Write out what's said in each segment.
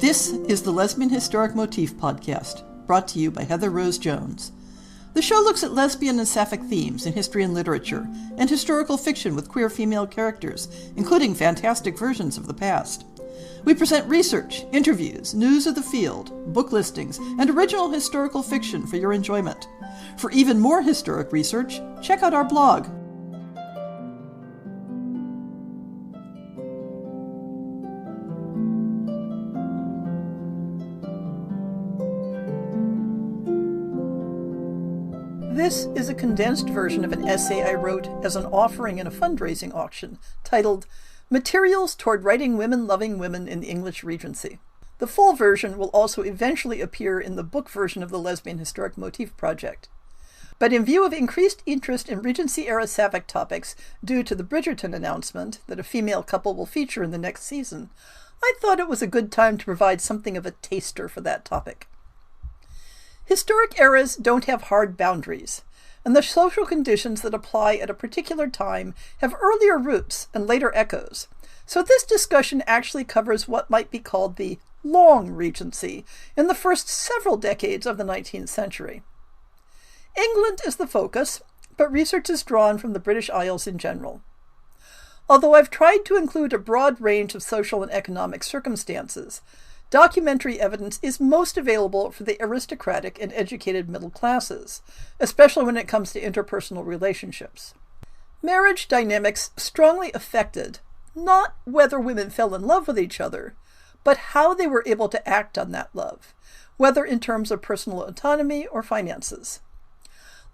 This is the Lesbian Historic Motif Podcast, brought to you by Heather Rose Jones. The show looks at lesbian and sapphic themes in history and literature, and historical fiction with queer female characters, including fantastic versions of the past. We present research, interviews, news of the field, book listings, and original historical fiction for your enjoyment. For even more historic research, check out our blog. This is a condensed version of an essay I wrote as an offering in a fundraising auction titled Materials Toward Writing Women-Loving Women in the English Regency. The full version will also eventually appear in the book version of the Lesbian Historic Motif Project. But in view of increased interest in Regency-era Sapphic topics due to the Bridgerton announcement that a female couple will feature in the next season, I thought it was a good time to provide something of a taster for that topic. Historic eras don't have hard boundaries, and the social conditions that apply at a particular time have earlier roots and later echoes, so this discussion actually covers what might be called the Long Regency in the first several decades of the 19th century. England is the focus, but research is drawn from the British Isles in general. Although I've tried to include a broad range of social and economic circumstances, documentary evidence is most available for the aristocratic and educated middle classes, especially when it comes to interpersonal relationships. Marriage dynamics strongly affected not whether women fell in love with each other, but how they were able to act on that love, whether in terms of personal autonomy or finances.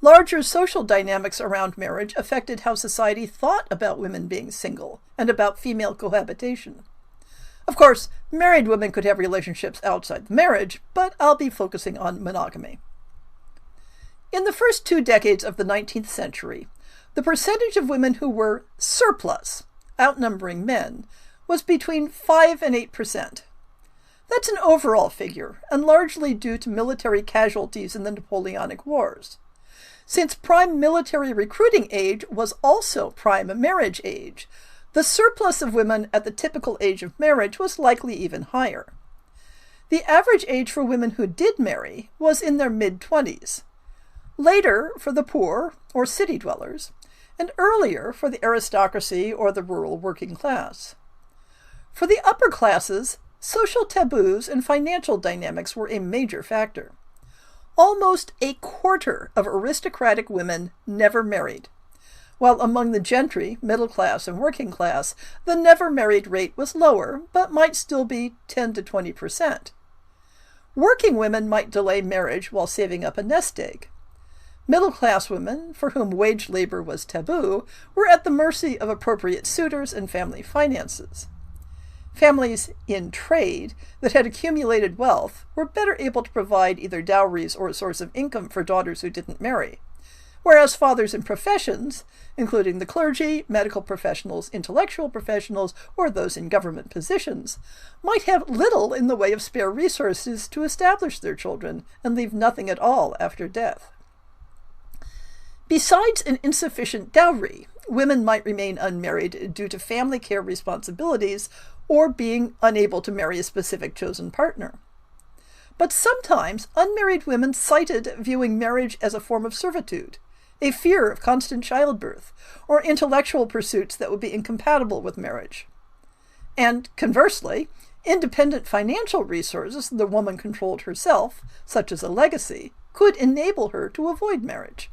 Larger social dynamics around marriage affected how society thought about women being single and about female cohabitation. Of course, married women could have relationships outside the marriage, but I'll be focusing on monogamy. In the first 2 decades of the 19th century, the percentage of women who were surplus, outnumbering men, was between 5 and 8%. That's an overall figure, and largely due to military casualties in the Napoleonic Wars. Since prime military recruiting age was also prime marriage age, the surplus of women at the typical age of marriage was likely even higher. The average age for women who did marry was in their mid-20s, later for the poor or city dwellers, and earlier for the aristocracy or the rural working class. For the upper classes, social taboos and financial dynamics were a major factor. Almost a quarter of aristocratic women never married, while among the gentry, middle class, and working class, the never-married rate was lower, but might still be 10 to 20%. Working women might delay marriage while saving up a nest egg. Middle-class women, for whom wage labor was taboo, were at the mercy of appropriate suitors and family finances. Families in trade that had accumulated wealth were better able to provide either dowries or a source of income for daughters who didn't marry, whereas fathers in professions, including the clergy, medical professionals, intellectual professionals, or those in government positions, might have little in the way of spare resources to establish their children and leave nothing at all after death. Besides an insufficient dowry, women might remain unmarried due to family care responsibilities or being unable to marry a specific chosen partner. But sometimes unmarried women cited viewing marriage as a form of servitude, a fear of constant childbirth, or intellectual pursuits that would be incompatible with marriage. And conversely, independent financial resources the woman controlled herself, such as a legacy, could enable her to avoid marriage.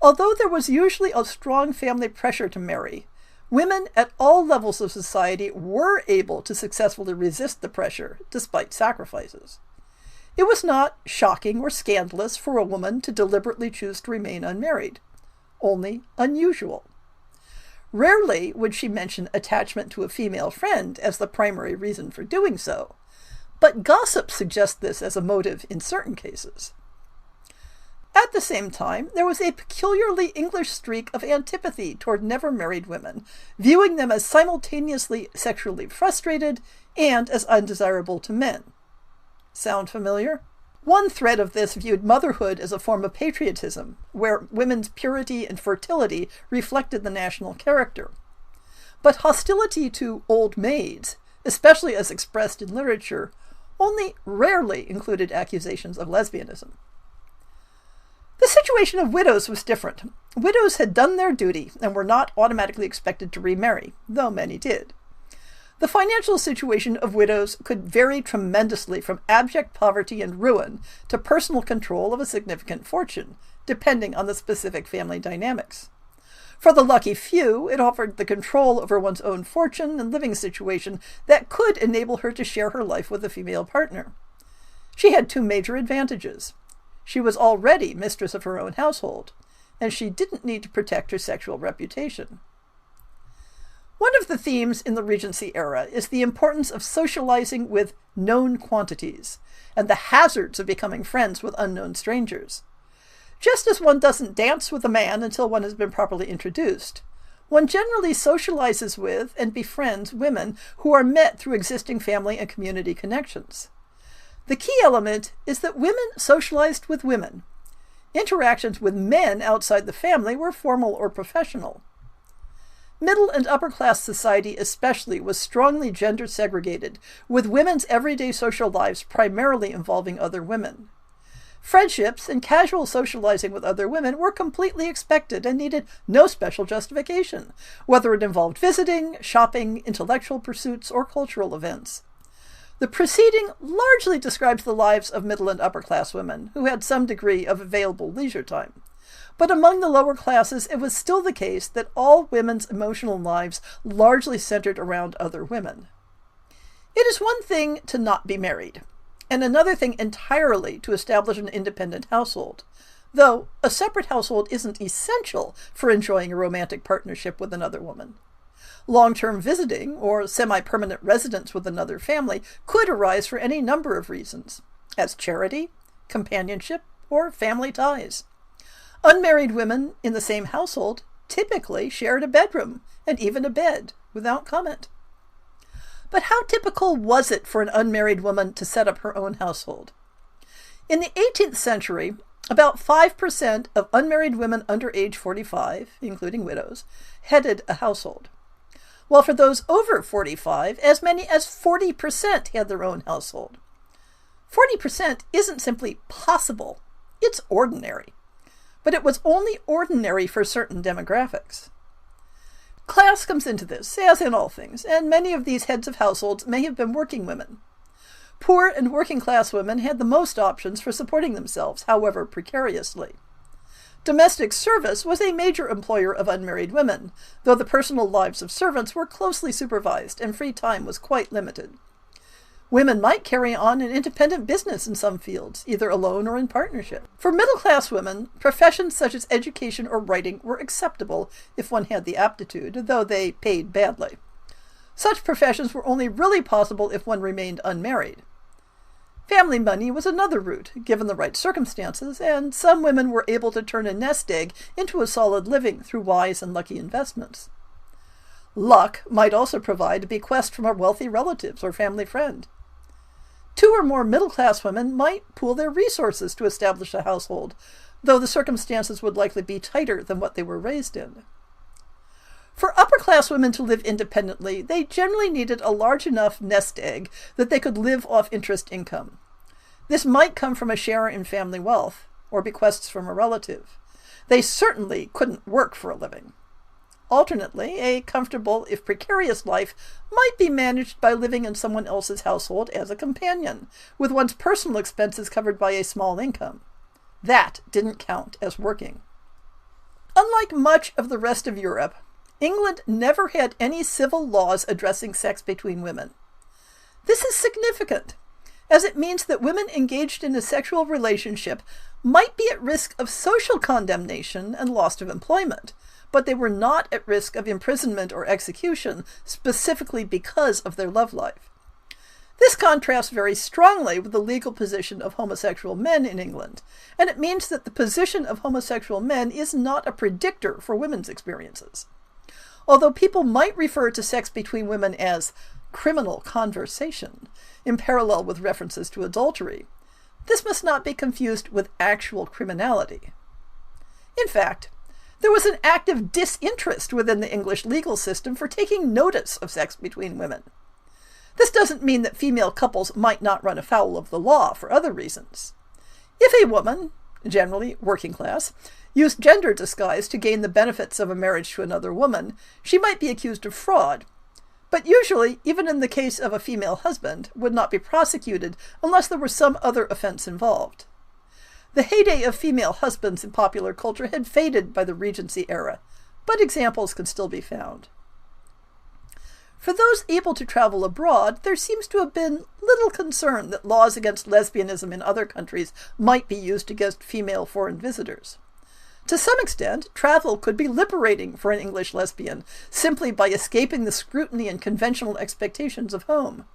Although there was usually a strong family pressure to marry, women at all levels of society were able to successfully resist the pressure, despite sacrifices. It was not shocking or scandalous for a woman to deliberately choose to remain unmarried, only unusual. Rarely would she mention attachment to a female friend as the primary reason for doing so, but gossip suggests this as a motive in certain cases. At the same time, there was a peculiarly English streak of antipathy toward never-married women, viewing them as simultaneously sexually frustrated and as undesirable to men. Sound familiar? One thread of this viewed motherhood as a form of patriotism, where women's purity and fertility reflected the national character. But hostility to old maids especially as expressed in literature, only rarely included accusations of lesbianism. The situation of widows was different. Widows had done their duty and were not automatically expected to remarry, though many did. The financial situation of widows could vary tremendously from abject poverty and ruin to personal control of a significant fortune, depending on the specific family dynamics. For the lucky few, it offered the control over one's own fortune and living situation that could enable her to share her life with a female partner. She had two major advantages. She was already mistress of her own household, and she didn't need to protect her sexual reputation. One of the themes in the Regency era is the importance of socializing with known quantities and the hazards of becoming friends with unknown strangers. Just as one doesn't dance with a man until one has been properly introduced, one generally socializes with and befriends women who are met through existing family and community connections. The key element is that women socialized with women. Interactions with men outside the family were formal or professional. Middle and upper class society especially was strongly gender segregated, with women's everyday social lives primarily involving other women. Friendships and casual socializing with other women were completely expected and needed no special justification, whether it involved visiting, shopping, intellectual pursuits, or cultural events. The preceding largely describes the lives of middle and upper class women, who had some degree of available leisure time. But among the lower classes, it was still the case that all women's emotional lives largely centered around other women. It is one thing to not be married, and another thing entirely to establish an independent household, though a separate household isn't essential for enjoying a romantic partnership with another woman. Long-term visiting or semi-permanent residence with another family could arise for any number of reasons, as charity, companionship, or family ties. Unmarried women in the same household typically shared a bedroom and even a bed without comment. But how typical was it for an unmarried woman to set up her own household? In the 18th century, about 5% of unmarried women under age 45, including widows, headed a household, while for those over 45, as many as 40% had their own household. 40% isn't simply possible, it's ordinary. But it was only ordinary for certain demographics. Class comes into this, as in all things, and many of these heads of households may have been working women. Poor and working class women had the most options for supporting themselves, however precariously. Domestic service was a major employer of unmarried women, though the personal lives of servants were closely supervised and free time was quite limited. Women might carry on an independent business in some fields, either alone or in partnership. For middle-class women, professions such as education or writing were acceptable if one had the aptitude, though they paid badly. Such professions were only really possible if one remained unmarried. Family money was another route, given the right circumstances, and some women were able to turn a nest egg into a solid living through wise and lucky investments. Luck might also provide a bequest from a wealthy relative or family friend. Two or more middle-class women might pool their resources to establish a household, though the circumstances would likely be tighter than what they were raised in. For upper-class women to live independently, they generally needed a large enough nest egg that they could live off interest income. This might come from a share in family wealth, or bequests from a relative. They certainly couldn't work for a living. Alternately, a comfortable, if precarious life might be managed by living in someone else's household as a companion, with one's personal expenses covered by a small income. That didn't count as working. Unlike much of the rest of Europe, England never had any civil laws addressing sex between women. This is significant, as it means that women engaged in a sexual relationship might be at risk of social condemnation and loss of employment, but they were not at risk of imprisonment or execution specifically because of their love life. This contrasts very strongly with the legal position of homosexual men in England, and it means that the position of homosexual men is not a predictor for women's experiences. Although people might refer to sex between women as criminal conversation, in parallel with references to adultery, this must not be confused with actual criminality. In fact, there was an active disinterest within the English legal system for taking notice of sex between women. This doesn't mean that female couples might not run afoul of the law for other reasons. If a woman, generally working class, used gender disguise to gain the benefits of a marriage to another woman, she might be accused of fraud, but usually, even in the case of a female husband, would not be prosecuted unless there were some other offense involved. The heyday of female husbands in popular culture had faded by the Regency era, but examples can still be found. For those able to travel abroad, there seems to have been little concern that laws against lesbianism in other countries might be used against female foreign visitors. To some extent, travel could be liberating for an English lesbian, simply by escaping the scrutiny and conventional expectations of home.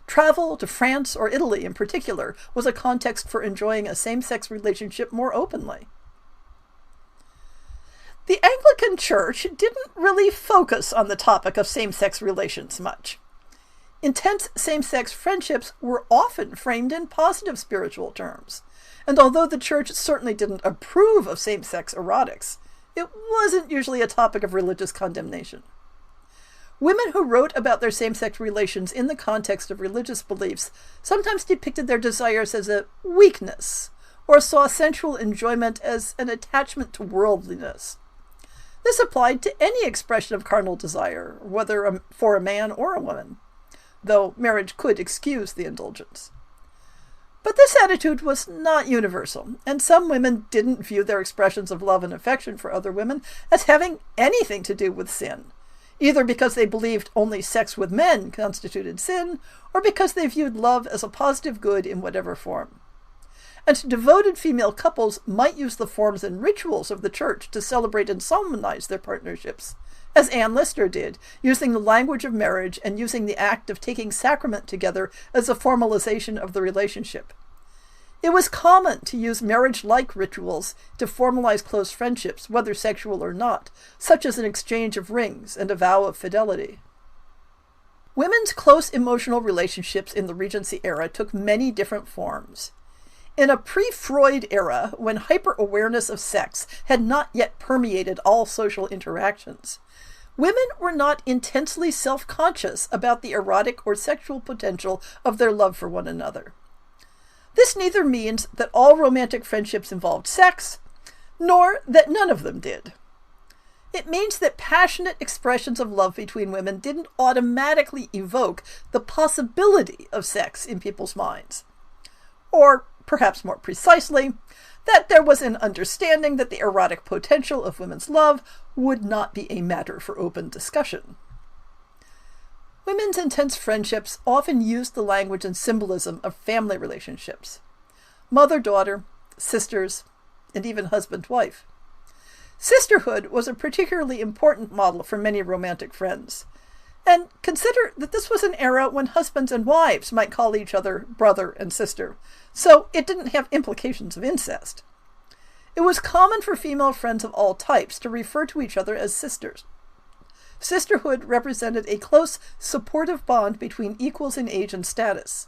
Travel to France or Italy in particular was a context for enjoying a same-sex relationship more openly. The Anglican Church didn't really focus on the topic of same-sex relations much. Intense same-sex friendships were often framed in positive spiritual terms, and although the Church certainly didn't approve of same-sex erotics, it wasn't usually a topic of religious condemnation. Women who wrote about their same-sex relations in the context of religious beliefs sometimes depicted their desires as a weakness, or saw sensual enjoyment as an attachment to worldliness. This applied to any expression of carnal desire, whether for a man or a woman, though marriage could excuse the indulgence. But this attitude was not universal, and some women didn't view their expressions of love and affection for other women as having anything to do with sin, either because they believed only sex with men constituted sin, or because they viewed love as a positive good in whatever form. And devoted female couples might use the forms and rituals of the Church to celebrate and solemnize their partnerships, as Anne Lister did, using the language of marriage and using the act of taking sacrament together as a formalization of the relationship. It was common to use marriage-like rituals to formalize close friendships, whether sexual or not, such as an exchange of rings and a vow of fidelity. Women's close emotional relationships in the Regency era took many different forms. In a pre-Freud era, when hyper-awareness of sex had not yet permeated all social interactions, women were not intensely self-conscious about the erotic or sexual potential of their love for one another. This neither means that all romantic friendships involved sex, nor that none of them did. It means that passionate expressions of love between women didn't automatically evoke the possibility of sex in people's minds. Or, perhaps more precisely, that there was an understanding that the erotic potential of women's love would not be a matter for open discussion. Women's intense friendships often used the language and symbolism of family relationships: mother-daughter, sisters, and even husband-wife. Sisterhood was a particularly important model for many romantic friends. And consider that this was an era when husbands and wives might call each other brother and sister, so it didn't have implications of incest. It was common for female friends of all types to refer to each other as sisters. Sisterhood represented a close, supportive bond between equals in age and status.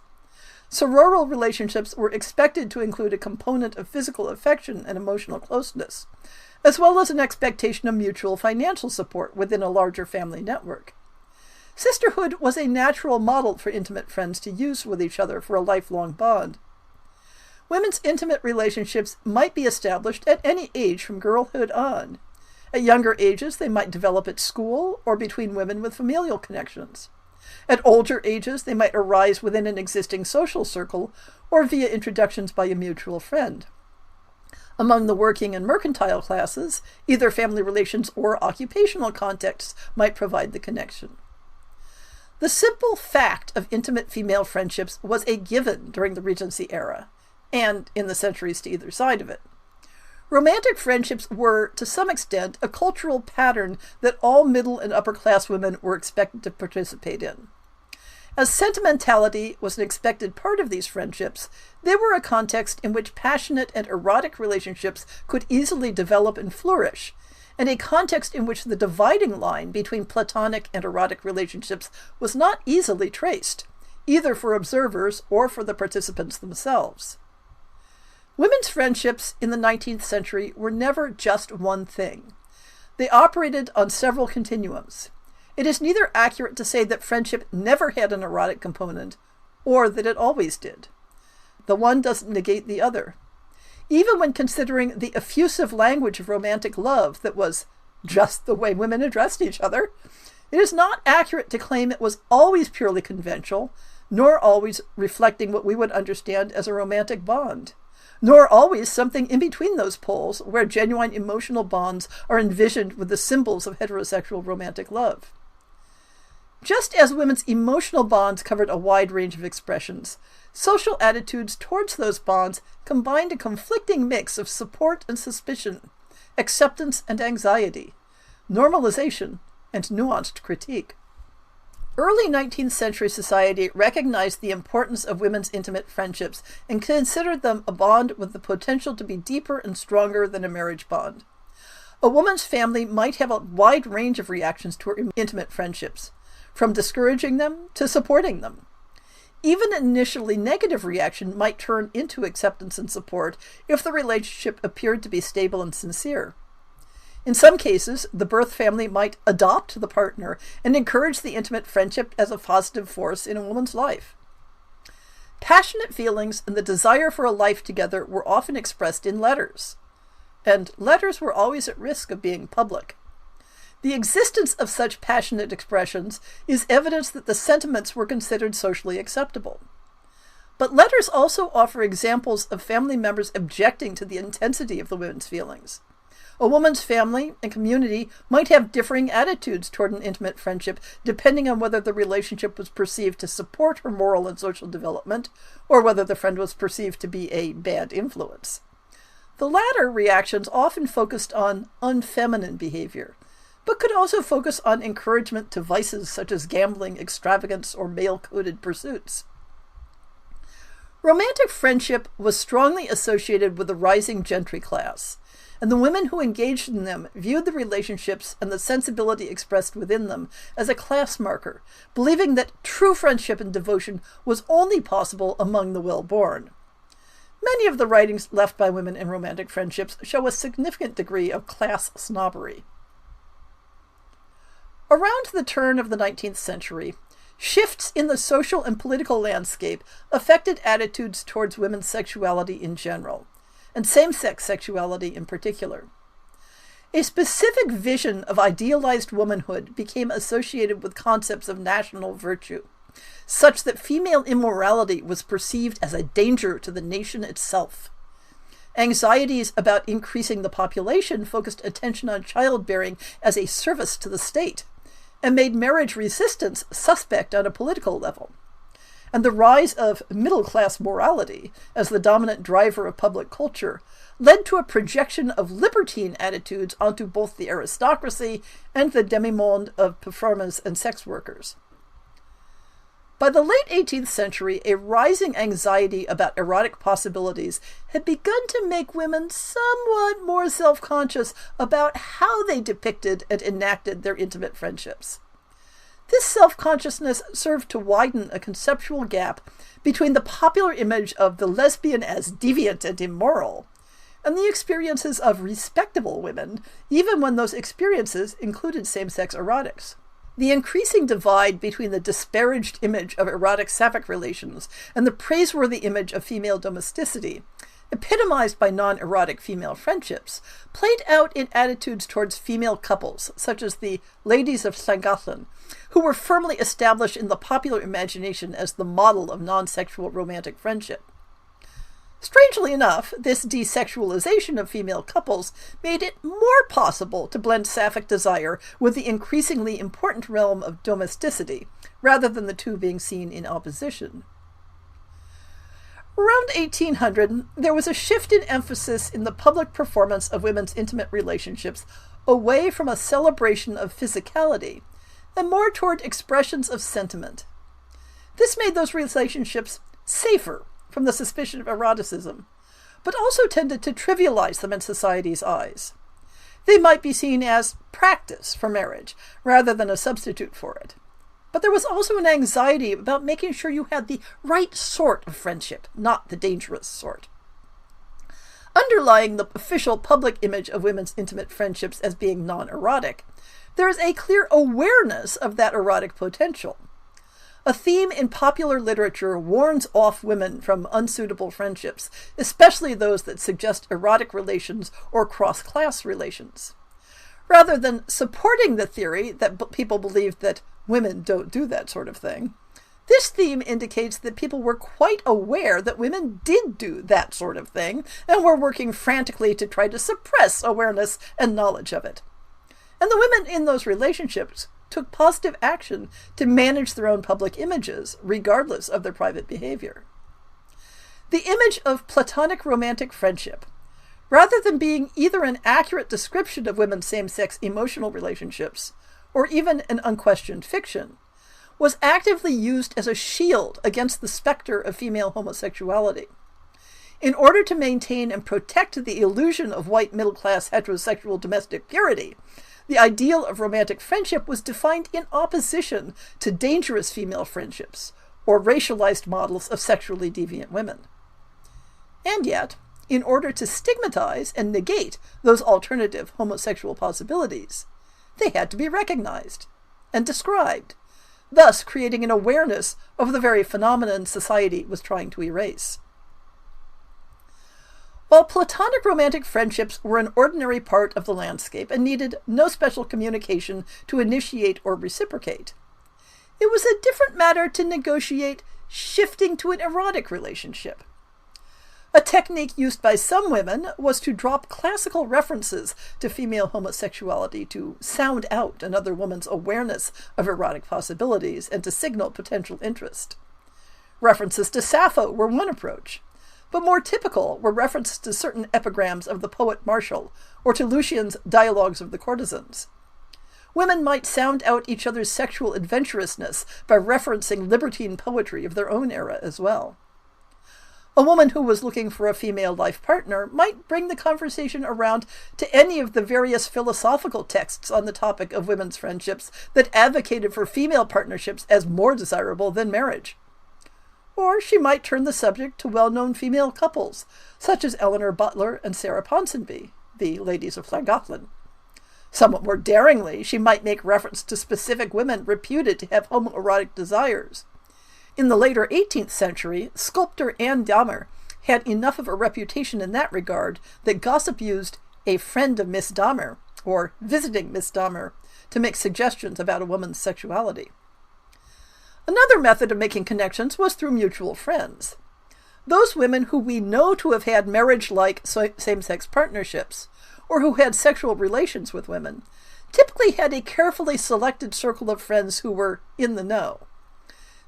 Sororal relationships were expected to include a component of physical affection and emotional closeness, as well as an expectation of mutual financial support within a larger family network. Sisterhood was a natural model for intimate friends to use with each other for a lifelong bond. Women's intimate relationships might be established at any age from girlhood on. At younger ages, they might develop at school or between women with familial connections. At older ages, they might arise within an existing social circle or via introductions by a mutual friend. Among the working and mercantile classes, either family relations or occupational contexts might provide the connection. The simple fact of intimate female friendships was a given during the Regency era, and in the centuries to either side of it. Romantic friendships were, to some extent, a cultural pattern that all middle and upper-class women were expected to participate in. As sentimentality was an expected part of these friendships, they were a context in which passionate and erotic relationships could easily develop and flourish, and a context in which the dividing line between platonic and erotic relationships was not easily traced, either for observers or for the participants themselves. Women's friendships in the 19th century were never just one thing. They operated on several continuums. It is neither accurate to say that friendship never had an erotic component, or that it always did. The one doesn't negate the other. Even when considering the effusive language of romantic love that was just the way women addressed each other, it is not accurate to claim it was always purely conventional, nor always reflecting what we would understand as a romantic bond, nor always something in between those poles where genuine emotional bonds are envisioned with the symbols of heterosexual romantic love. Just as women's emotional bonds covered a wide range of expressions, social attitudes towards those bonds combined a conflicting mix of support and suspicion, acceptance and anxiety, normalization and nuanced critique. Early 19th century society recognized the importance of women's intimate friendships and considered them a bond with the potential to be deeper and stronger than a marriage bond. A woman's family might have a wide range of reactions to her intimate friendships, from discouraging them to supporting them. Even an initially negative reaction might turn into acceptance and support if the relationship appeared to be stable and sincere. In some cases, the birth family might adopt the partner and encourage the intimate friendship as a positive force in a woman's life. Passionate feelings and the desire for a life together were often expressed in letters, and letters were always at risk of being public. The existence of such passionate expressions is evidence that the sentiments were considered socially acceptable. But letters also offer examples of family members objecting to the intensity of the women's feelings. A woman's family and community might have differing attitudes toward an intimate friendship depending on whether the relationship was perceived to support her moral and social development or whether the friend was perceived to be a bad influence. The latter reactions often focused on unfeminine behavior, but could also focus on encouragement to vices such as gambling, extravagance, or male-coded pursuits. Romantic friendship was strongly associated with the rising gentry class, and the women who engaged in them viewed the relationships and the sensibility expressed within them as a class marker, believing that true friendship and devotion was only possible among the well-born. Many of the writings left by women in romantic friendships show a significant degree of class snobbery. Around the turn of the 19th century, shifts in the social and political landscape affected attitudes towards women's sexuality in general, and same-sex sexuality in particular. A specific vision of idealized womanhood became associated with concepts of national virtue, such that female immorality was perceived as a danger to the nation itself. Anxieties about increasing the population focused attention on childbearing as a service to the state, and made marriage resistance suspect on a political level. And the rise of middle-class morality as the dominant driver of public culture led to a projection of libertine attitudes onto both the aristocracy and the demi-monde of performers and sex workers. By the late 18th century, a rising anxiety about erotic possibilities had begun to make women somewhat more self-conscious about how they depicted and enacted their intimate friendships. This self-consciousness served to widen a conceptual gap between the popular image of the lesbian as deviant and immoral and the experiences of respectable women, even when those experiences included same-sex erotics. The increasing divide between the disparaged image of erotic Sapphic relations and the praiseworthy image of female domesticity, epitomized by non-erotic female friendships, played out in attitudes towards female couples, such as the Ladies of Llangollen, who were firmly established in the popular imagination as the model of non-sexual romantic friendship. Strangely enough, this desexualization of female couples made it more possible to blend Sapphic desire with the increasingly important realm of domesticity, rather than the two being seen in opposition. Around 1800, there was a shift in emphasis in the public performance of women's intimate relationships away from a celebration of physicality and more toward expressions of sentiment. This made those relationships safer from the suspicion of eroticism, but also tended to trivialize them in society's eyes. They might be seen as practice for marriage, rather than a substitute for it. But there was also an anxiety about making sure you had the right sort of friendship, not the dangerous sort. Underlying the official public image of women's intimate friendships as being non-erotic, there is a clear awareness of that erotic potential. A theme in popular literature warns off women from unsuitable friendships, especially those that suggest erotic relations or cross-class relations. Rather than supporting the theory that people believe that women don't do that sort of thing, this theme indicates that people were quite aware that women did do that sort of thing and were working frantically to try to suppress awareness and knowledge of it. And the women in those relationships took positive action to manage their own public images, regardless of their private behavior. The image of platonic romantic friendship, rather than being either an accurate description of women's same-sex emotional relationships, or even an unquestioned fiction, was actively used as a shield against the specter of female homosexuality. In order to maintain and protect the illusion of white middle-class heterosexual domestic purity, the ideal of romantic friendship was defined in opposition to dangerous female friendships, or racialized models of sexually deviant women. And yet, in order to stigmatize and negate those alternative homosexual possibilities, they had to be recognized and described, thus creating an awareness of the very phenomenon society was trying to erase. While platonic romantic friendships were an ordinary part of the landscape and needed no special communication to initiate or reciprocate, it was a different matter to negotiate shifting to an erotic relationship. A technique used by some women was to drop classical references to female homosexuality to sound out another woman's awareness of erotic possibilities and to signal potential interest. References to Sappho were one approach, but more typical were references to certain epigrams of the poet Martial or to Lucian's Dialogues of the Courtesans. Women might sound out each other's sexual adventurousness by referencing libertine poetry of their own era as well. A woman who was looking for a female life partner might bring the conversation around to any of the various philosophical texts on the topic of women's friendships that advocated for female partnerships as more desirable than marriage. Or she might turn the subject to well-known female couples, such as Eleanor Butler and Sarah Ponsonby, the ladies of Llangollen. Somewhat more daringly, she might make reference to specific women reputed to have homoerotic desires. In the later 18th century, sculptor Anne Dahmer had enough of a reputation in that regard that gossip used a friend of Miss Dahmer, or visiting Miss Dahmer, to make suggestions about a woman's sexuality. Another method of making connections was through mutual friends. Those women who we know to have had marriage-like same-sex partnerships, or who had sexual relations with women, typically had a carefully selected circle of friends who were in the know.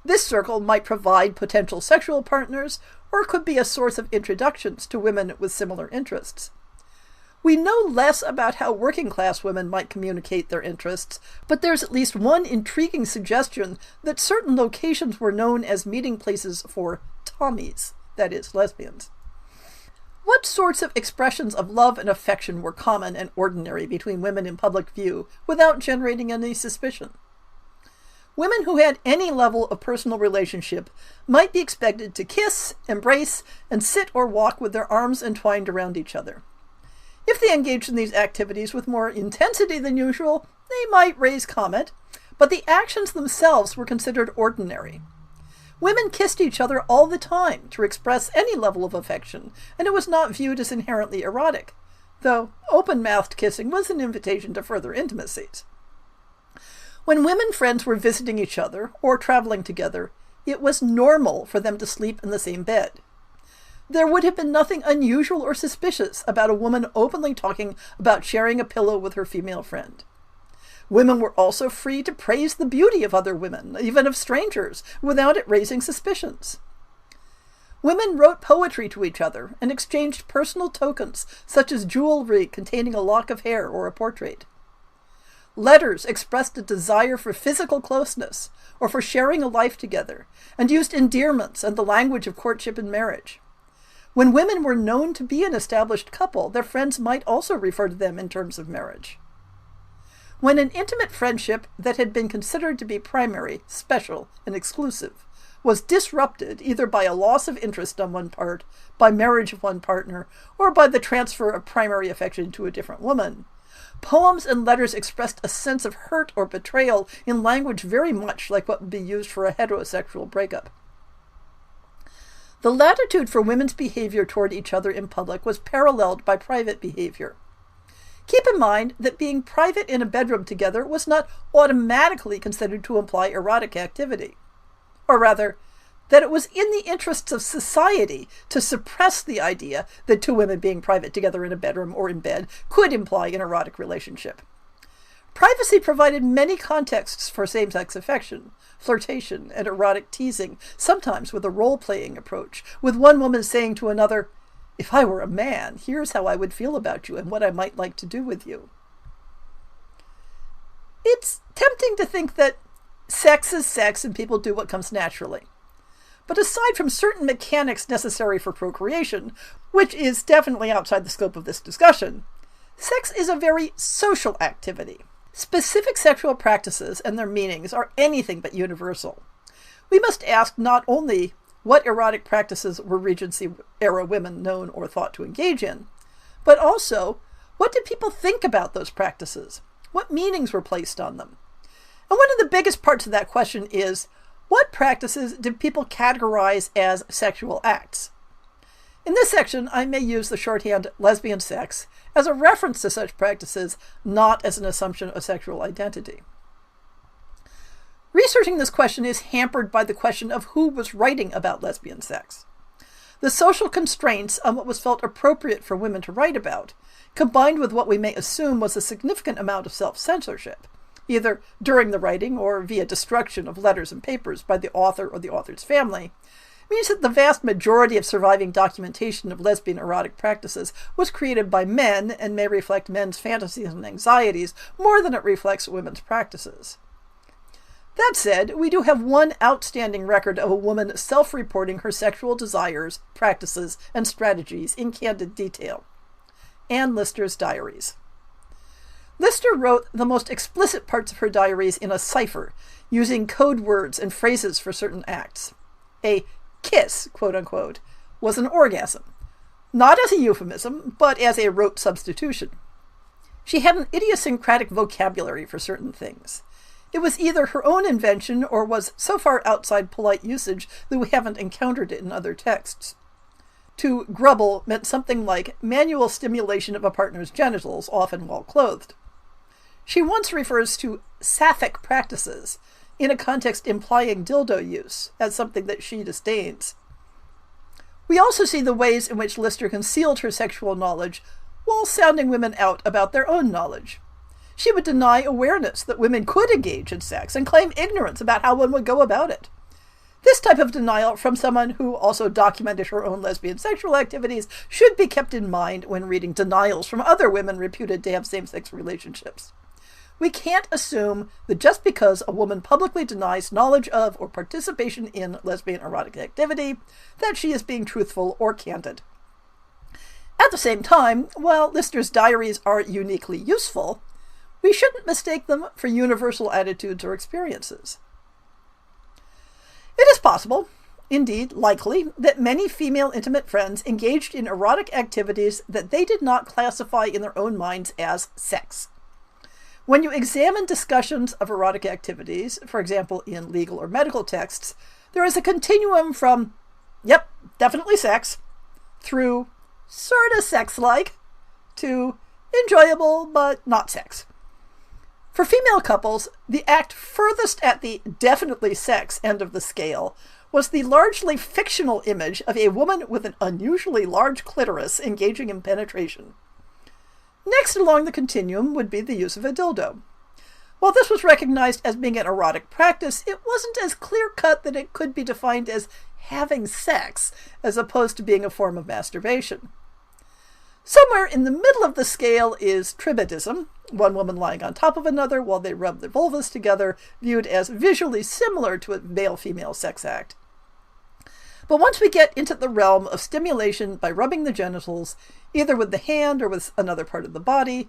This circle might provide potential sexual partners, or could be a source of introductions to women with similar interests. We know less about how working-class women might communicate their interests, but there's at least one intriguing suggestion that certain locations were known as meeting places for Tommies, that is, lesbians. What sorts of expressions of love and affection were common and ordinary between women in public view without generating any suspicion? Women who had any level of personal relationship might be expected to kiss, embrace, and sit or walk with their arms entwined around each other. If they engaged in these activities with more intensity than usual, they might raise comment, but the actions themselves were considered ordinary. Women kissed each other all the time to express any level of affection, and it was not viewed as inherently erotic, though open-mouthed kissing was an invitation to further intimacies. When women friends were visiting each other or traveling together, it was normal for them to sleep in the same bed. There would have been nothing unusual or suspicious about a woman openly talking about sharing a pillow with her female friend. Women were also free to praise the beauty of other women, even of strangers, without it raising suspicions. Women wrote poetry to each other and exchanged personal tokens, such as jewelry containing a lock of hair or a portrait. Letters expressed a desire for physical closeness or for sharing a life together, and used endearments and the language of courtship and marriage. When women were known to be an established couple, their friends might also refer to them in terms of marriage. When an intimate friendship that had been considered to be primary, special, and exclusive was disrupted either by a loss of interest on one part, by marriage of one partner, or by the transfer of primary affection to a different woman, Poems and letters expressed a sense of hurt or betrayal in language very much like what would be used for a heterosexual breakup. The latitude for women's behavior toward each other in public was paralleled by private behavior. Keep in mind that being private in a bedroom together was not automatically considered to imply erotic activity. Or rather, that it was in the interests of society to suppress the idea that two women being private together in a bedroom or in bed could imply an erotic relationship. Privacy provided many contexts for same-sex affection, flirtation, and erotic teasing, sometimes with a role-playing approach, with one woman saying to another, "If I were a man, here's how I would feel about you and what I might like to do with you." It's tempting to think that sex is sex and people do what comes naturally. But aside from certain mechanics necessary for procreation, which is definitely outside the scope of this discussion, sex is a very social activity. Specific sexual practices and their meanings are anything but universal. We must ask not only what erotic practices were Regency-era women known or thought to engage in, but also, what did people think about those practices? What meanings were placed on them? And one of the biggest parts of that question is, what practices did people categorize as sexual acts? In this section, I may use the shorthand lesbian sex as a reference to such practices, not as an assumption of sexual identity. Researching this question is hampered by the question of who was writing about lesbian sex. The social constraints on what was felt appropriate for women to write about, combined with what we may assume was a significant amount of self-censorship, either during the writing or via destruction of letters and papers by the author or the author's family, means that the vast majority of surviving documentation of lesbian erotic practices was created by men and may reflect men's fantasies and anxieties more than it reflects women's practices. That said, we do have one outstanding record of a woman self-reporting her sexual desires, practices, and strategies in candid detail. Anne Lister's diaries. Lister wrote the most explicit parts of her diaries in a cipher, using code words and phrases for certain acts. A kiss, quote-unquote, was an orgasm, not as a euphemism, but as a rote substitution. She had an idiosyncratic vocabulary for certain things. It was either her own invention or was so far outside polite usage that we haven't encountered it in other texts. To grubble meant something like manual stimulation of a partner's genitals, often while clothed. She once refers to Sapphic practices, in a context implying dildo use, as something that she disdains. We also see the ways in which Lister concealed her sexual knowledge while sounding women out about their own knowledge. She would deny awareness that women could engage in sex and claim ignorance about how one would go about it. This type of denial from someone who also documented her own lesbian sexual activities should be kept in mind when reading denials from other women reputed to have same-sex relationships. We can't assume that just because a woman publicly denies knowledge of or participation in lesbian erotic activity, that she is being truthful or candid. At the same time, while Lister's diaries are uniquely useful, we shouldn't mistake them for universal attitudes or experiences. It is possible, indeed likely, that many female intimate friends engaged in erotic activities that they did not classify in their own minds as sex. When you examine discussions of erotic activities, for example in legal or medical texts, there is a continuum from, yep, definitely sex, through sorta sex-like, to enjoyable but not sex. For female couples, the act furthest at the definitely sex end of the scale was the largely fictional image of a woman with an unusually large clitoris engaging in penetration. Next along the continuum would be the use of a dildo. While this was recognized as being an erotic practice, it wasn't as clear-cut that it could be defined as having sex, as opposed to being a form of masturbation. Somewhere in the middle of the scale is tribadism, one woman lying on top of another while they rub their vulvas together, viewed as visually similar to a male-female sex act. But once we get into the realm of stimulation by rubbing the genitals, either with the hand or with another part of the body,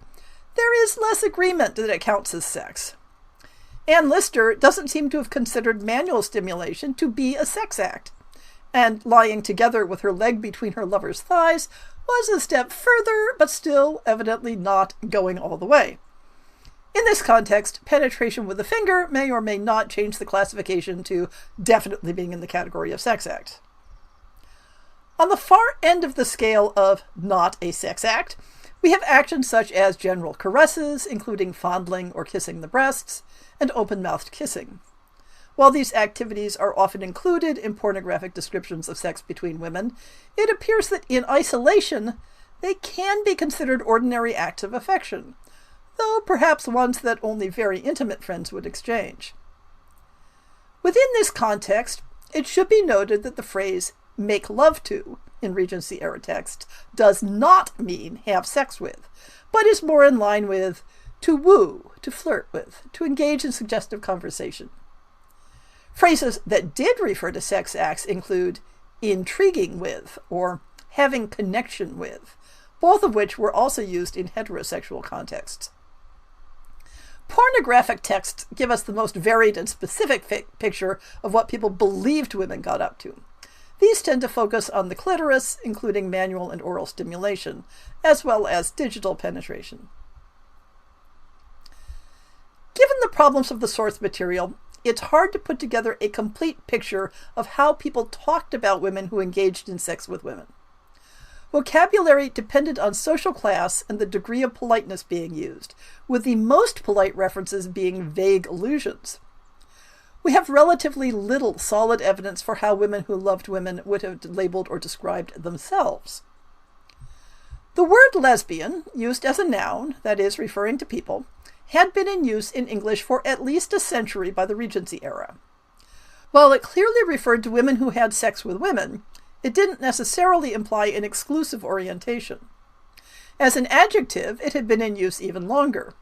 there is less agreement that it counts as sex. Anne Lister doesn't seem to have considered manual stimulation to be a sex act, and lying together with her leg between her lover's thighs was a step further, but still evidently not going all the way. In this context, penetration with the finger may or may not change the classification to definitely being in the category of sex act. On the far end of the scale of not a sex act, we have actions such as general caresses, including fondling or kissing the breasts, and open-mouthed kissing. While these activities are often included in pornographic descriptions of sex between women, it appears that in isolation, they can be considered ordinary acts of affection, though perhaps ones that only very intimate friends would exchange. Within this context, it should be noted that the phrase make love to in Regency-era texts does not mean have sex with, but is more in line with to woo, to flirt with, to engage in suggestive conversation. Phrases that did refer to sex acts include intriguing with or having connection with, both of which were also used in heterosexual contexts. Pornographic texts give us the most varied and specific picture of what people believed women got up to. These tend to focus on the clitoris, including manual and oral stimulation, as well as digital penetration. Given the problems of the source material, it's hard to put together a complete picture of how people talked about women who engaged in sex with women. Vocabulary depended on social class and the degree of politeness being used, with the most polite references being vague allusions. We have relatively little solid evidence for how women who loved women would have labeled or described themselves. The word lesbian, used as a noun, that is, referring to people, had been in use in English for at least a century by the Regency era. While it clearly referred to women who had sex with women, it didn't necessarily imply an exclusive orientation. As an adjective, it had been in use even longer.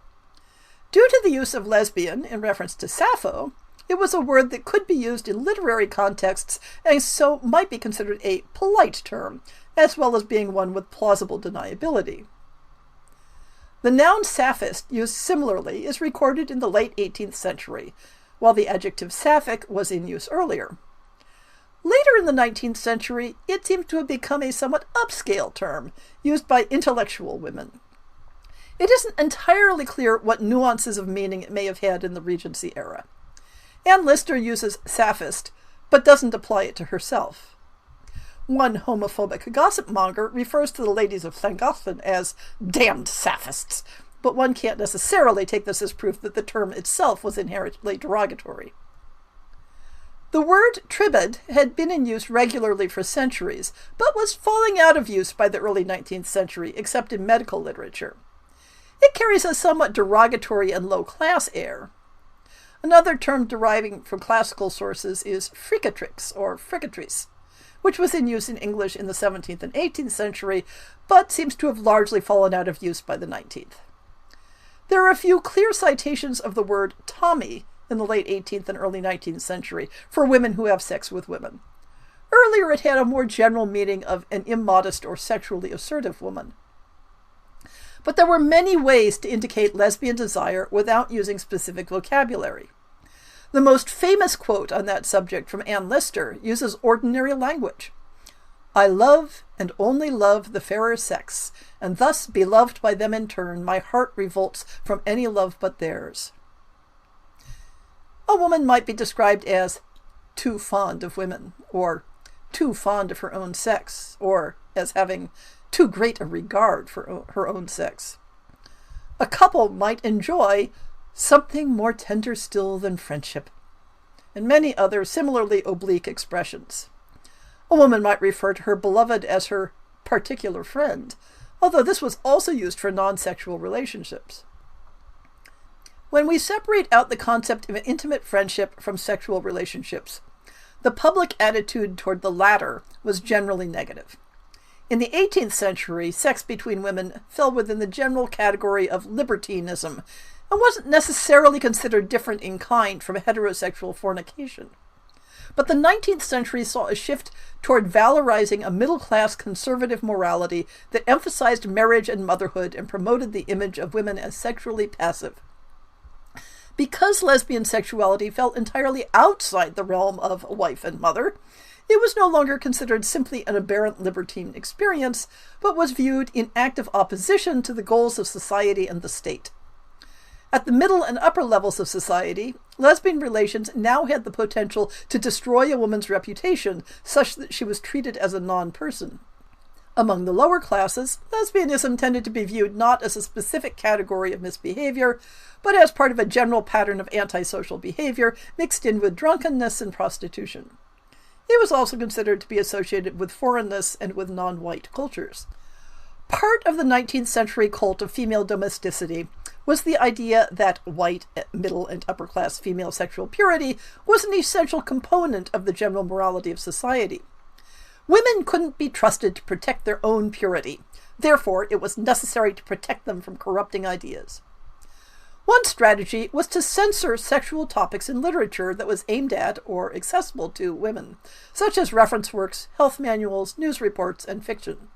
Due to the use of lesbian in reference to Sappho, it was a word that could be used in literary contexts and so might be considered a polite term, as well as being one with plausible deniability. The noun Sapphist, used similarly, is recorded in the late 18th century, while the adjective Sapphic was in use earlier. Later in the 19th century, it seems to have become a somewhat upscale term, used by intellectual women. It isn't entirely clear what nuances of meaning it may have had in the Regency era. Anne Lister uses Sapphist, but doesn't apply it to herself. One homophobic gossip monger refers to the ladies of Llangollen as damned Saphists, but one can't necessarily take this as proof that the term itself was inherently derogatory. The word tribad had been in use regularly for centuries, but was falling out of use by the early 19th century, except in medical literature. It carries a somewhat derogatory and low-class air. Another term deriving from classical sources is fricatrix or fricatrice, which was in use in English in the 17th and 18th century, but seems to have largely fallen out of use by the 19th. There are a few clear citations of the word Tommy in the late 18th and early 19th century for women who have sex with women. Earlier it had a more general meaning of an immodest or sexually assertive woman. But there were many ways to indicate lesbian desire without using specific vocabulary. The most famous quote on that subject from Anne Lister uses ordinary language. "I love and only love the fairer sex, and thus beloved by them in turn, my heart revolts from any love but theirs." A woman might be described as too fond of women, or too fond of her own sex, or as having too great a regard for her own sex. A couple might enjoy something more tender still than friendship, and many other similarly oblique expressions. A woman might refer to her beloved as her particular friend, although this was also used for non-sexual relationships. When we separate out the concept of intimate friendship from sexual relationships, the public attitude toward the latter was generally negative. In the 18th century, sex between women fell within the general category of libertinism and wasn't necessarily considered different in kind from heterosexual fornication. But the 19th century saw a shift toward valorizing a middle-class conservative morality that emphasized marriage and motherhood and promoted the image of women as sexually passive. Because lesbian sexuality fell entirely outside the realm of wife and mother, It was no longer considered simply an aberrant libertine experience, but was viewed in active opposition to the goals of society and the state. At the middle and upper levels of society, lesbian relations now had the potential to destroy a woman's reputation such that she was treated as a non-person. Among the lower classes, lesbianism tended to be viewed not as a specific category of misbehavior, but as part of a general pattern of antisocial behavior mixed in with drunkenness and prostitution. It was also considered to be associated with foreignness and with non-white cultures. Part of the 19th century cult of female domesticity was the idea that white, middle, and upper-class female sexual purity was an essential component of the general morality of society. Women couldn't be trusted to protect their own purity. Therefore, it was necessary to protect them from corrupting ideas. One strategy was to censor sexual topics in literature that was aimed at or accessible to women, such as reference works, health manuals, news reports, and fiction.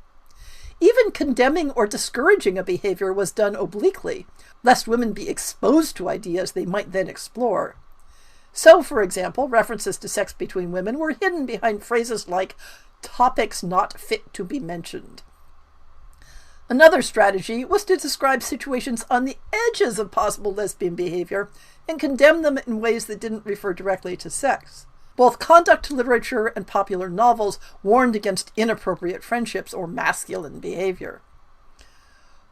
Even condemning or discouraging a behavior was done obliquely, lest women be exposed to ideas they might then explore. So, for example, references to sex between women were hidden behind phrases like "topics not fit to be mentioned." Another strategy was to describe situations on the edges of possible lesbian behavior and condemn them in ways that didn't refer directly to sex. Both conduct literature and popular novels warned against inappropriate friendships or masculine behavior.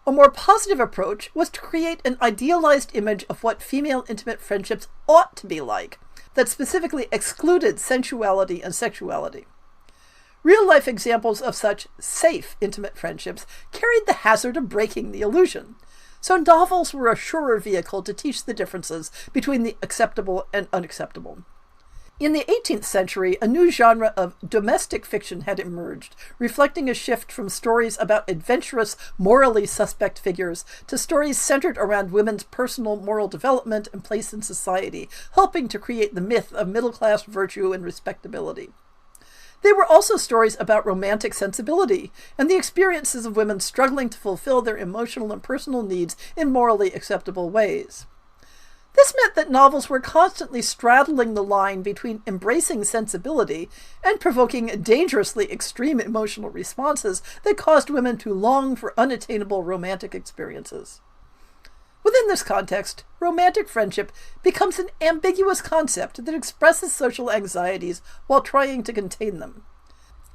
A more positive approach was to create an idealized image of what female intimate friendships ought to be like, that specifically excluded sensuality and sexuality. Real-life examples of such safe intimate friendships carried the hazard of breaking the illusion, so novels were a surer vehicle to teach the differences between the acceptable and unacceptable. In the 18th century, a new genre of domestic fiction had emerged, reflecting a shift from stories about adventurous, morally suspect figures to stories centered around women's personal moral development and place in society, helping to create the myth of middle-class virtue and respectability. They were also stories about romantic sensibility and the experiences of women struggling to fulfill their emotional and personal needs in morally acceptable ways. This meant that novels were constantly straddling the line between embracing sensibility and provoking dangerously extreme emotional responses that caused women to long for unattainable romantic experiences. Within this context, romantic friendship becomes an ambiguous concept that expresses social anxieties while trying to contain them.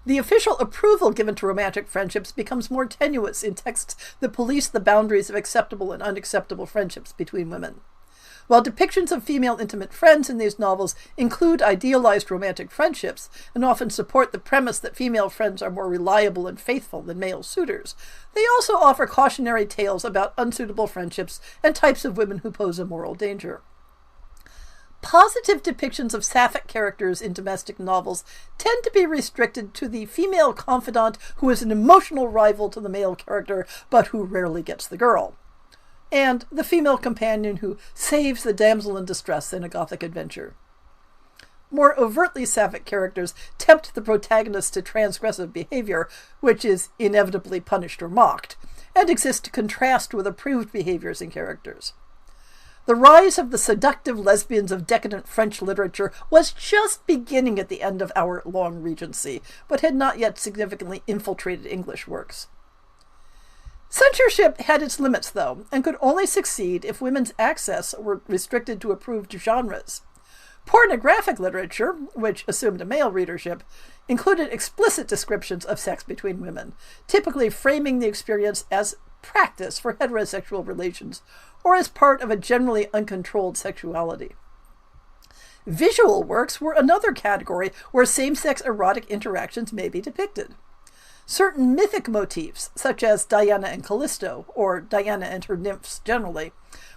The official approval given to romantic friendships becomes more tenuous in texts that police the boundaries of acceptable and unacceptable friendships between women. While depictions of female intimate friends in these novels include idealized romantic friendships and often support the premise that female friends are more reliable and faithful than male suitors, they also offer cautionary tales about unsuitable friendships and types of women who pose a moral danger. Positive depictions of Sapphic characters in domestic novels tend to be restricted to the female confidant who is an emotional rival to the male character, but who rarely gets the girl, and the female companion who saves the damsel in distress in a Gothic adventure. More overtly Sapphic characters tempt the protagonist to transgressive behavior, which is inevitably punished or mocked, and exist to contrast with approved behaviors and characters. The rise of the seductive lesbians of decadent French literature was just beginning at the end of our long Regency, but had not yet significantly infiltrated English works. Censorship had its limits, though, and could only succeed if women's access were restricted to approved genres. Pornographic literature, which assumed a male readership, included explicit descriptions of sex between women, typically framing the experience as practice for heterosexual relations or as part of a generally uncontrolled sexuality. Visual works were another category where same-sex erotic interactions may be depicted. Certain mythic motifs, such as Diana and Callisto, or Diana and her nymphs generally,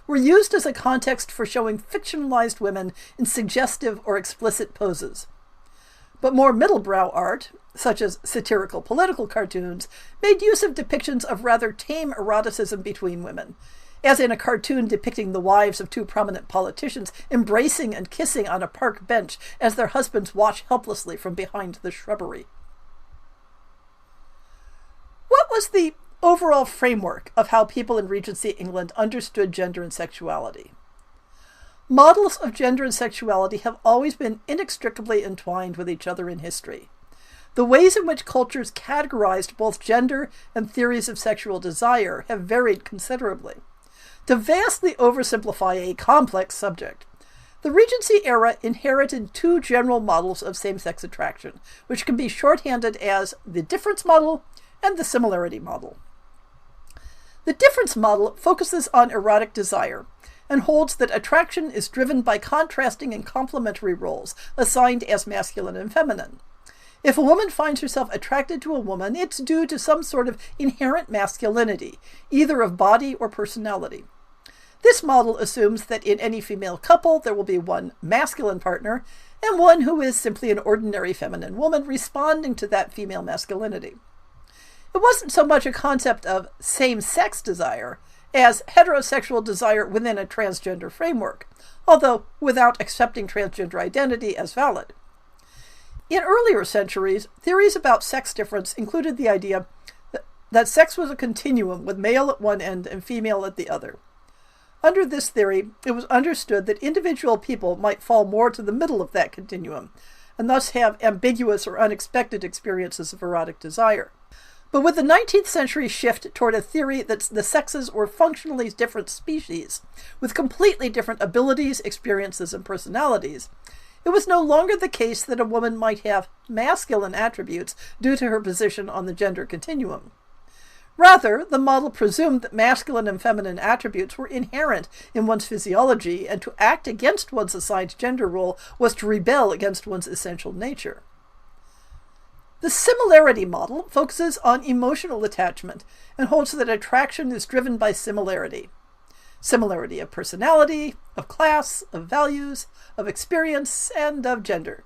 were used as a context for showing fictionalized women in suggestive or explicit poses. But more middlebrow art, such as satirical political cartoons, made use of depictions of rather tame eroticism between women, as in a cartoon depicting the wives of two prominent politicians embracing and kissing on a park bench as their husbands watch helplessly from behind the shrubbery. What was the overall framework of how people in Regency England understood gender and sexuality? Models of gender and sexuality have always been inextricably entwined with each other in history. the ways in which cultures categorized both gender and theories of sexual desire have varied considerably. To vastly oversimplify a complex subject, the Regency era inherited two general models of same-sex attraction, which can be shorthanded as the difference model and the similarity model. The difference model focuses on erotic desire and holds that attraction is driven by contrasting and complementary roles assigned as masculine and feminine. If a woman finds herself attracted to a woman, it's due to some sort of inherent masculinity, either of body or personality. This model assumes that in any female couple there will be one masculine partner and one who is simply an ordinary feminine woman responding to that female masculinity. It wasn't so much a concept of same-sex desire as heterosexual desire within a transgender framework, although without accepting transgender identity as valid. In earlier centuries, theories about sex difference included the idea that sex was a continuum with male at one end and female at the other. Under this theory, it was understood that individual people might fall more to the middle of that continuum, and thus have ambiguous or unexpected experiences of erotic desire. But with the 19th century shift toward a theory that the sexes were functionally different species, with completely different abilities, experiences, and personalities, it was no longer the case that a woman might have masculine attributes due to her position on the gender continuum. Rather, the model presumed that masculine and feminine attributes were inherent in one's physiology, and to act against one's assigned gender role was to rebel against one's essential nature. The similarity model focuses on emotional attachment and holds that attraction is driven by similarity. Similarity of personality, of class, of values, of experience, and of gender.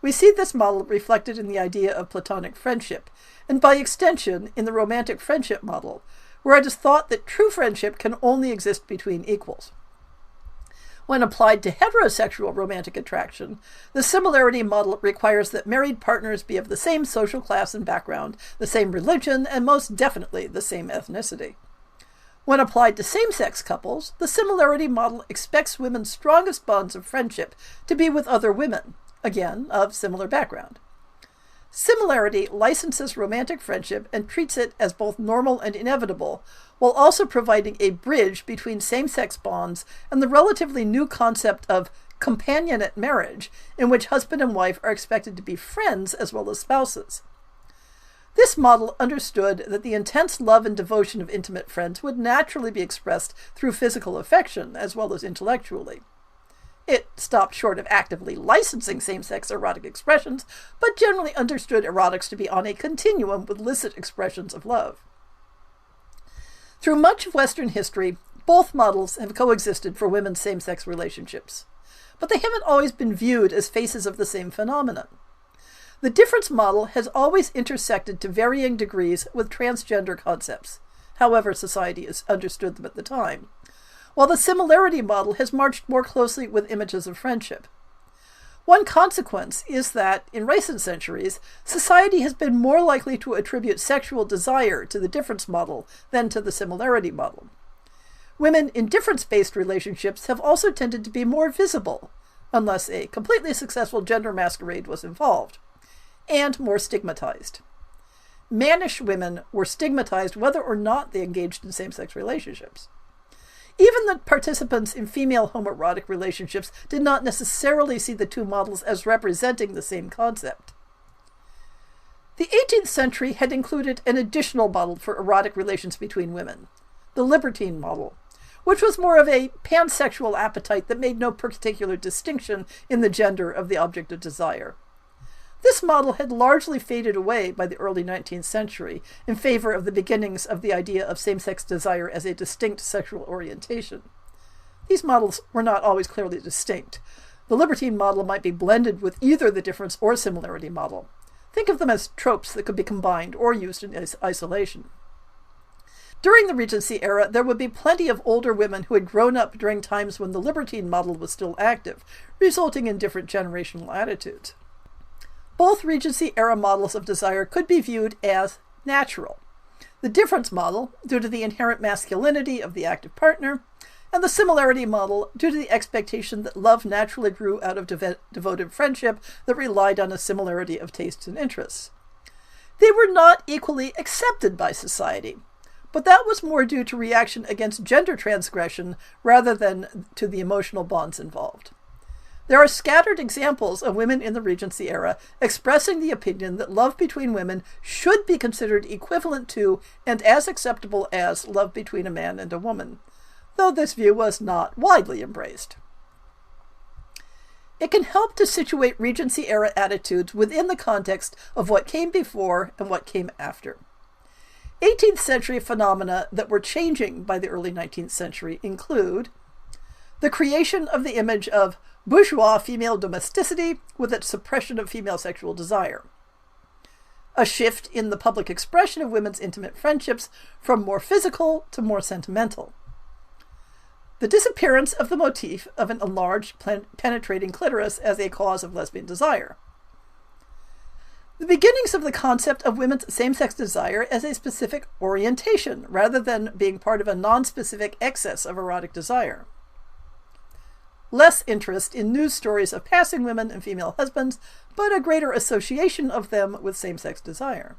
We see this model reflected in the idea of platonic friendship, and by extension in the romantic friendship model, where it is thought that true friendship can only exist between equals. When applied to heterosexual romantic attraction, the similarity model requires that married partners be of the same social class and background, the same religion, and most definitely the same ethnicity. When applied to same-sex couples, the similarity model expects women's strongest bonds of friendship to be with other women, again, of similar background. Similarity licenses romantic friendship and treats it as both normal and inevitable, while also providing a bridge between same-sex bonds and the relatively new concept of companionate marriage, in which husband and wife are expected to be friends as well as spouses. This model understood that the intense love and devotion of intimate friends would naturally be expressed through physical affection as well as intellectually. It stopped short of actively licensing same-sex erotic expressions, but generally understood erotics to be on a continuum with licit expressions of love. Through much of Western history, both models have coexisted for women's same-sex relationships, but they haven't always been viewed as faces of the same phenomenon. The difference model has always intersected to varying degrees with transgender concepts, however society has understood them at the time, while the similarity model has marched more closely with images of friendship. One consequence is that, in recent centuries, society has been more likely to attribute sexual desire to the difference model than to the similarity model. Women in difference-based relationships have also tended to be more visible, unless a completely successful gender masquerade was involved, and more stigmatized. Mannish women were stigmatized whether or not they engaged in same-sex relationships. Even the participants in female homoerotic relationships did not necessarily see the two models as representing the same concept. The 18th century had included an additional model for erotic relations between women, the libertine model, which was more of a pansexual appetite that made no particular distinction in the gender of the object of desire. This model had largely faded away by the early 19th century in favor of the beginnings of the idea of same-sex desire as a distinct sexual orientation. These models were not always clearly distinct. The libertine model might be blended with either the difference or similarity model. Think of them as tropes that could be combined or used in isolation. During the Regency era, there would be plenty of older women who had grown up during times when the libertine model was still active, resulting in different generational attitudes. Both Regency-era models of desire could be viewed as natural. The difference model, due to the inherent masculinity of the active partner, and the similarity model due to the expectation that love naturally grew out of devoted friendship that relied on a similarity of tastes and interests. They were not equally accepted by society, but that was more due to reaction against gender transgression rather than to the emotional bonds involved. There are scattered examples of women in the Regency era expressing the opinion that love between women should be considered equivalent to and as acceptable as love between a man and a woman, though this view was not widely embraced. It can help to situate Regency-era attitudes within the context of what came before and what came after. 18th century phenomena that were changing by the early 19th century include the creation of the image of bourgeois female domesticity with its suppression of female sexual desire, a shift in the public expression of women's intimate friendships from more physical to more sentimental, the disappearance of the motif of an enlarged penetrating clitoris as a cause of lesbian desire, the beginnings of the concept of women's same-sex desire as a specific orientation rather than being part of a non-specific excess of erotic desire, less interest in news stories of passing women and female husbands, but a greater association of them with same-sex desire.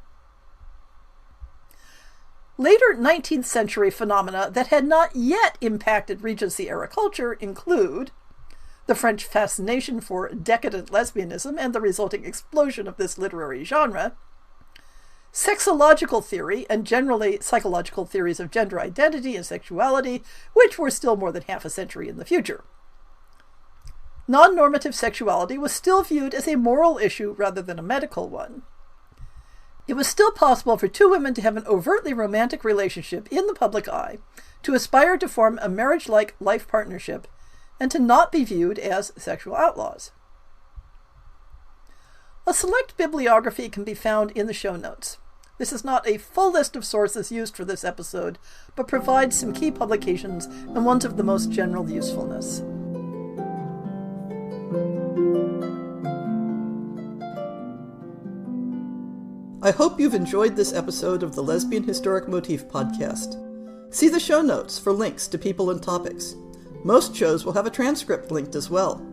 Later 19th century phenomena that had not yet impacted Regency-era culture include the French fascination for decadent lesbianism and the resulting explosion of this literary genre, sexological theory and generally psychological theories of gender identity and sexuality, which were still more than half a century in the future. Non-normative sexuality was still viewed as a moral issue rather than a medical one. It was still possible for two women to have an overtly romantic relationship in the public eye, to aspire to form a marriage-like life partnership, and to not be viewed as sexual outlaws. A select bibliography can be found in the show notes. This is not a full list of sources used for this episode, but provides some key publications and ones of the most general usefulness. I hope you've enjoyed this episode of the Lesbian Historic Motif Podcast. See the show notes for links to people and topics. Most shows will have a transcript linked as well.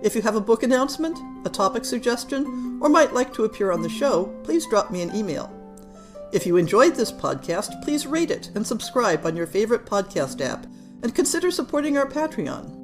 If you have a book announcement, a topic suggestion, or might like to appear on the show, please drop me an email. If you enjoyed this podcast, please rate it and subscribe on your favorite podcast app, and consider supporting our Patreon.